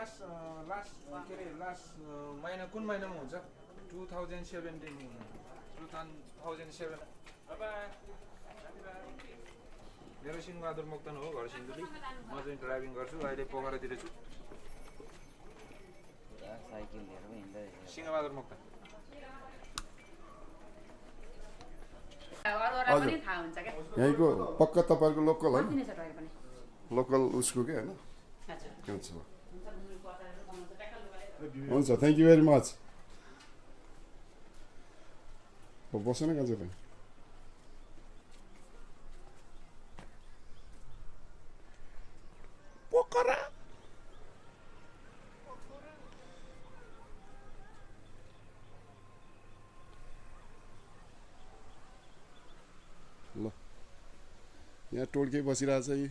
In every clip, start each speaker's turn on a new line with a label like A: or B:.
A: last के अरे last महिना कुन महिनामा हुन्छ 2017 मेरो सिंहबहादुर मोक्तान हो घर सिन्धुली म चाहिँ ड्राइभिङ गर्छु अहिले पोखरातिर छु
B: साइकल लिएर हिँड्दै
A: सिंहबहादुर मोक्तान
C: यहीँको पक्का तपाईँको लोकल होइन लोकल उसको के होइन हुन्छ थ्याङ्क यू भेरी मच बसेन कहाँ चाहिँ पोखरा ल यहाँ टोलकै बसिरहेछ यी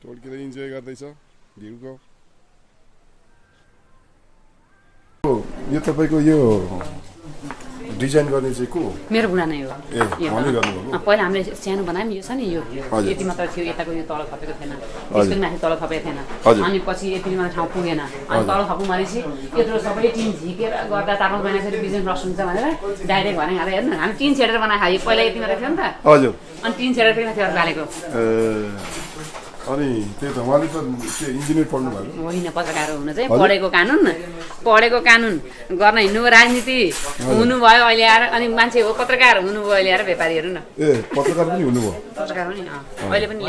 C: टोलकै इन्जोय गर्दैछ भ्यूको यो तपाईँको यो डिजाइन गर्ने चाहिँ को
D: मेरो बुढा नै हो
C: ए उहाँले गर्नुभयो
D: पहिला हामीले सानो बनायौँ यो छ नि यो यति मात्र थियो यताको यो तल थपेको थिएन त्यसको माथि तल थपेको थिएन अनि पछि यति मात्र ठाउँ पुगेन अनि तल थपौँ भनेपछि यत्रो सबै टिन झिकेर गर्दा 4-5 महिनाखेरि बिजनेस लस हुन्छ भनेर डाइरेक्ट भने हालेर हेर्नु हामी टिन सेडेर बनाएको यो पहिला यति मात्र थियो नि त
C: हजुर
D: अनि टिन सेडेर फेरि थियो बालेको
C: अनि त्यही त उहाँले त के इन्जिनियर पढ्नु भएको
D: होइन पत्रकार हुनु चाहिँ पढेको कानुन गर्न हिँड्नु राजनीति हुनुभयो अहिले आएर अनि मान्छे हो पत्रकार हुनुभयो अहिले आएर व्यापारीहरू न
C: ए पत्रकार पनि हुनुभयो
D: पत्रकार हो नि अहिले पनि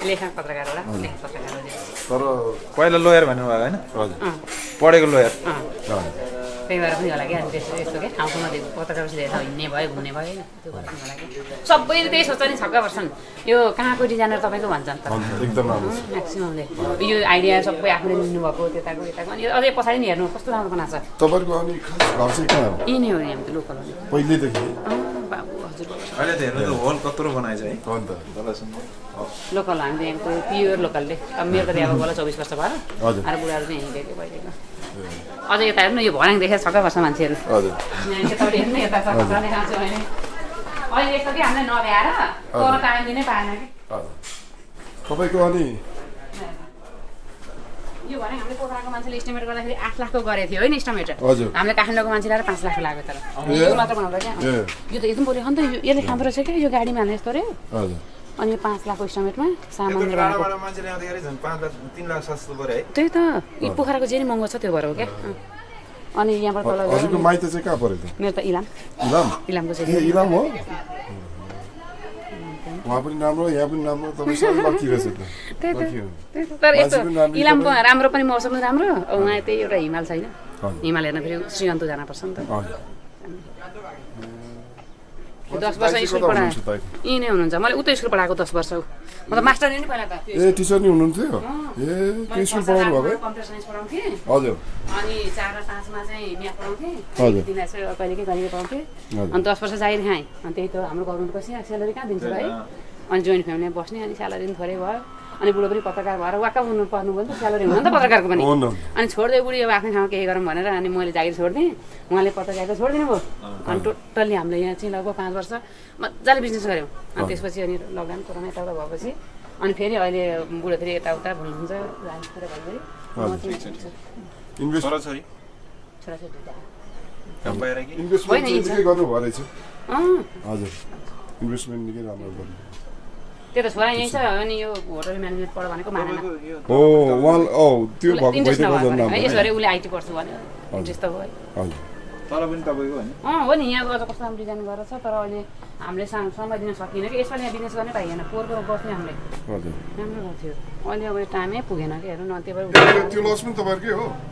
D: लेखक पत्रकार होला
C: तर
A: पहिला लोयर भन्नुभयो होइन
C: हजुर
A: पढेको लोयर
D: त्यही भएर पनि होला कि अनि त्यस्तो यस्तो के ठाउँ ठाउँमा पत्रकार लिएर हिँड्ने भयो घुम्ने भयो होइन त्यो भएर पनि होला कि सबैले त्यही सोच्छ नि छक्का पर्छन् यो कहाँको डिजाइनर तपाईँको भन्छन् त
C: एकदम राम्रो
D: म्याक्सिममले यो आइडिया सबै आफूले लिनुभएको त्यताको यताको अनि अझै पछाडि नि हेर्नु कस्तो राम्रो बनाएको छ
C: तपाईँको अनि खास घर चाहिँ कहाँ हो
D: यही नै हो नि हामी त लोकल हो नि
C: पहिलेदेखि
D: बाबु हजुर
A: अहिले त हेर्नु त होल कत्रो बनाएछ है
C: अन्त
D: लोकल हामी त यहाँको प्योर लोकलले अब मेरो त बिहा भएको 24 वर्ष भयो
C: हजुर
D: अरू बुढाहरू चाहिँ यहीँ गएको पहिलेको अझै यता हेर्नु यो भर्याङ देखेर छक्का पर्छ मान्छेहरू
C: हजुर
D: यतापट्टि हेर्नु यता छक्का देखाउँछु अहिले अहिले यस्तो कि हामीलाई नभ्याएर तर टाइम दिनै पाएन कि
C: हजुर तपाईँको अनि
D: यो भने हामीले पोखराको मान्छेले इस्टिमेट गर्दाखेरि 8 लाखको गरेको थियो होइन इस्टिमेट
C: हजुर
D: हामीले काठमाडौँको मान्छे ल्याएर 5 लाख लाग्यो तर यो मात्र बनाउँदा क्या यो त एकदम बोल्यो अन्त यसले खाँदो रहेछ क्या यो गाडीमा हाल्ने यस्तो रे
C: हजुर
D: अनि यो 5 लाखको इस्टिमेटमा सामान
A: मान्छे ल्याउँदाखेरि झन् 5 लाख 3 लाख सस्तो पऱ्यो है
D: त्यही त यो पोखराको जे नि महँगो छ त्यो भएर हो क्या अनि यहाँबाट तल
C: हजुरको माइत चाहिँ कहाँ पऱ्यो त
D: मेरो त इलामको चाहिँ
C: इलाम हो वहाँ पनि राम्रो यहाँ पनि राम्रो तपाईँ सबै लकी रहेछ त
D: त्यही त तर यस्तो इलामको राम्रो पनि मौसम राम्रो उहाँ त्यही एउटा हिमाल छैन हिमाल हेर्न फेरि श्रीअन्तु जानुपर्छ नि त 10 वर्ष स्कुल पढाएँ यहीँ नै हुनुहुन्छ मैले उतै स्कुल पढाएको 10 वर्ष म त मास्टर नि पहिला त
C: ए टिचर नि हुनुहुन्थ्यो ए के स्कुल पढाउनु भएको
D: कम्प्युटर साइन्स पढाउँथेँ
C: हजुर
D: अनि 4 र 5 मा चाहिँ म्याथ पढाउँथेँ
C: हजुर
D: 3 चाहिँ कहिले पढाउँथेँ अनि 10 वर्ष जागिर खाएँ अनि त्यही त हाम्रो गभर्मेन्टको स्यालेरी कहाँ दिन्छ है अनि जोइन्ट फ्यामिलीमा बस्ने अनि स्यालेरी पनि थोरै भयो अनि बुढो पनि पत्रकार भएर वाक्क हुनु पर्नुभयो नि त स्यालेरी हुनु नि त पत्रकारको पनि अनि छोड्दै बुढी अब आफ्नै ठाउँमा केही गरौँ भनेर अनि मैले जागिर छोडिदिएँ उहाँले पत्रकारको छोडिदिनु भयो अनि टोटल्ली हामीले यहाँ चाहिँ लगभग 5 वर्ष मजाले बिजनेस गऱ्यौँ अनि त्यसपछि अनि लकडाउन कोरोना यताउता भएपछि अनि फेरि अहिले बुढो फेरि यताउता भन्नुहुन्छ राजनीतितिर त्यो त छोरा यहीँ छ अनि यो होटल म्यानेजमेन्ट पढ भनेको मानेन
C: हो त्यो
D: यसो गरे उसले आइटी पढ्छु भन्यो इन्ट्रेस्ट त भयो
A: तर पनि तपाईँको होइन
D: हो नि यहाँ अझ कस्तो राम्रो डिजाइन गरेर छ तर अहिले हामीले समय दिन सकिएन कि यसपालि यहाँ बिजनेस गर्ने पाइएन पोहोरको बस्ने हामीले राम्रो गर्थ्यो अहिले अब टाइमै पुगेन कि हेर्नु न त्यो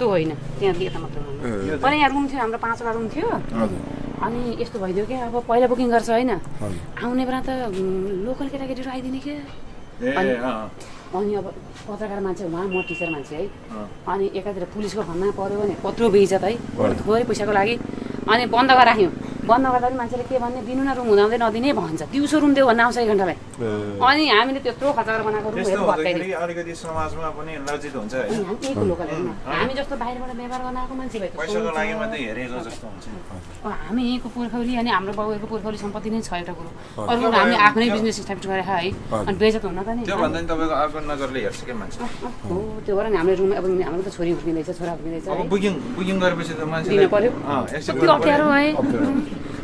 D: त्यो होइन त्यहाँ यता मात्र पनि यहाँ रुम थियो हाम्रो 5 वटा रुम थियो अनि यस्तो भइदियो कि अब पहिला बुकिङ गर्छ होइन आउने बेला त लोकल केटाकेटीहरू आइदिने के अनि अब पत्रकार मान्छे उहाँ म टिचर मान्छे है अनि एकातिर पुलिसको खन्ना पऱ्यो भने कत्रो बेइज्जत है थोरै पैसाको लागि अनि बन्द गरेर राख्यौँ बन्द गर्दा पनि मान्छेले के भन्ने दिनु न रुम हुँदाहुँदै नदिने भन्छ दिउँसो रुम देऊ भन्न आउँछ 1 घन्टालाई अनि हामीले त्यत्रो खर्च गरेर बनाएको रुम
A: त्यस्तो
D: हेर्नु भत्काइदियो
A: हुँदाखेरि अलिकति समाजमा पनि लज्जित हुन्छ है
D: यहीँको लोकल हेर्नु न हामी जस्तो बाहिरबाट व्यवहार गर्न आएको मान्छे भएको
A: पैसाको लागि मात्रै हेरेको जस्तो हुन्छ
D: हामी यहीँको पुर्खौली अनि हाम्रो बाबुहरूको पुर्खौली सम्पत्ति नै छ एउटा कुरो अरू कुरो हामी आफ्नै बिजनेस स्थापित गरेर है अनि बेइज्जत हुन त नि
A: त्यो भन्दा नि तपाईँको अर्को नजरले हेर्छ क्या मान्छे
D: हो त्यो भएर नि हाम्रो रुम अब हाम्रो त छोरी हुर्किँदैछ छोरा हुर्किँदैछ
A: अब बुकिङ गरेपछि त मान्छे
D: दिनु पर्यो
A: एक्सेप्ट
D: त्यो अप्ठ्यारो है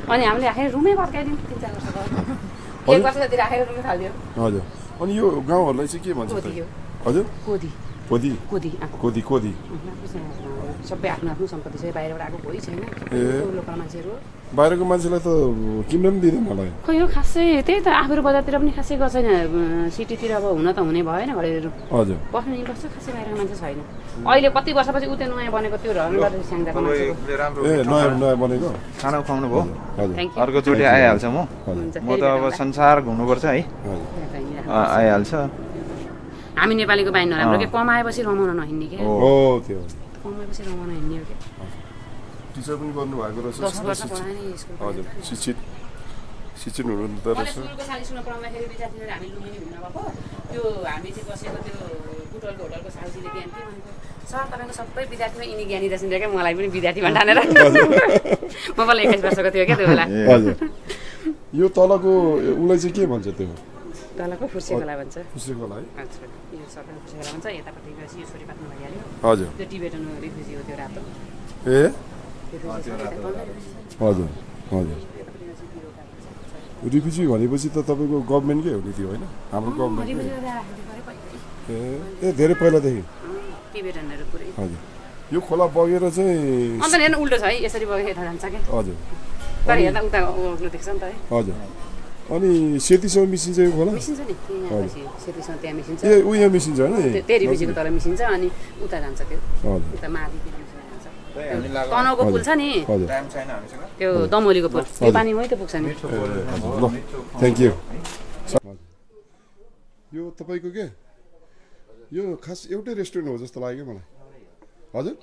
D: अनि हामीले राखेर रुमै भत्काइदिउँ 3-4 वर्ष भयो 1 वर्ष जति राखेर रुमै फालिदियो
C: हजुर अनि यो गाउँहरूलाई चाहिँ के भन्छ त हजुर
D: कोदी
C: कोदी
D: कोदी
C: कोदी कोदी
D: सबै आफ्नो आफ्नो सम्पत्ति छ बाहिरबाट आएको कोही छैन लोकल मान्छेहरू
C: बाहिरको मान्छेलाई त किन्न पनि दिँदैन होला
D: खै यो खासै त्यही त आफूहरू बजारतिर पनि खासै गर्छ छैन सिटीतिर अब हुन त हुने भएन घरेहरू
C: हजुर
D: बस्नु नि बस्छ खासै बाहिरको मान्छे छैन अहिले कति वर्षपछि उतै नयाँ बनेको त्यो रन गरेर स्याङ्जाको मान्छेको
C: ए नयाँ बनेको
A: खाना खुवाउनु भयो
C: हजुर
D: थ्याङ्क यू
A: अर्कोचोटि आइहाल्छ म
D: हुन्छ
A: म त अब संसार घुम्नुपर्छ है आइहाल्छ
D: हामी नेपालीको बाहिर नराम्रो के कमाएपछि रमाउन नहिँड्ने के
C: हो त्यो
D: कमाएपछि रमाउन हिँड्ने हो क्या
C: टिचर पनि गर्नुभएको रहेछ
D: 10 वर्ष पढाएँ नि स्कुल
C: हजुर शिक्षित हुनुहुँदो रहेछ
D: स्कुलको साली स्कुलमा पढाउँदाखेरि विद्यार्थीहरू हामी लुम्बिनी घुम्न गएको त्यो हामी चाहिँ बसेको त्यो बुटलको होटलको साउजीले बिहान के भनेको सर तपाईँको सबै विद्यार्थीमा यिनी ज्ञानी रहेछन् क्या मलाई पनि विद्यार्थीमा ठानेर म बल्ल 21 वर्षको थियो क्या त्यो बेला
C: हजुर यो तलको उसलाई चाहिँ के भन्छ त्यो
D: तलको फुर्सेकोला भन्छ
C: फुर्सेकोला है
D: अच्छा यो सबै फुर्सेकोला भन्छ यतापट्टि गएपछि यो छोरी पात्नु भइहाल्यो
C: हजुर
D: त्यो टिबेटन रिफ्युजी हो त्यो रातो
C: ए
D: त्यो
C: हजुर हजुर रिफ्युजी भनेपछि त तपाईँको गभर्मेन्टकै हो नि त्यो होइन हाम्रो गभर्मेन्ट ए धेरै पहिलादेखि
D: टिबेटनहरू पुरै
C: हजुर यो खोला बगेर चाहिँ
D: अन्त हेर्नु उल्टो छ है यसरी बगेर यता जान्छ क्या
C: हजुर
D: तर हेर्दा उता उल्टो देख्छ नि त है
C: हजुर अनि सेतीसँग मिसिन्छ यो खोला
D: मिसिन्छ नि त्यहाँ सेतीसँग त्यहाँ मिसिन्छ
C: ए ऊ यहाँ मिसिन्छ होइन
D: त्यो रिफ्युजीको तल मिसिन्छ अनि उता जान्छ त्यो
C: हजुर
D: उता माथितिर जान्छ तनहुको पुल छ नि
C: हजुर
A: टाइम छैन हामीसँग
D: त्यो दमोलीको पुल त्यो पानी मै त पुग्छ नि
C: ल थ्याङ्क यू यो तपाईँको के यो खास एउटै रेस्टुरेन्ट हो जस्तो लाग्यो मलाई हजुर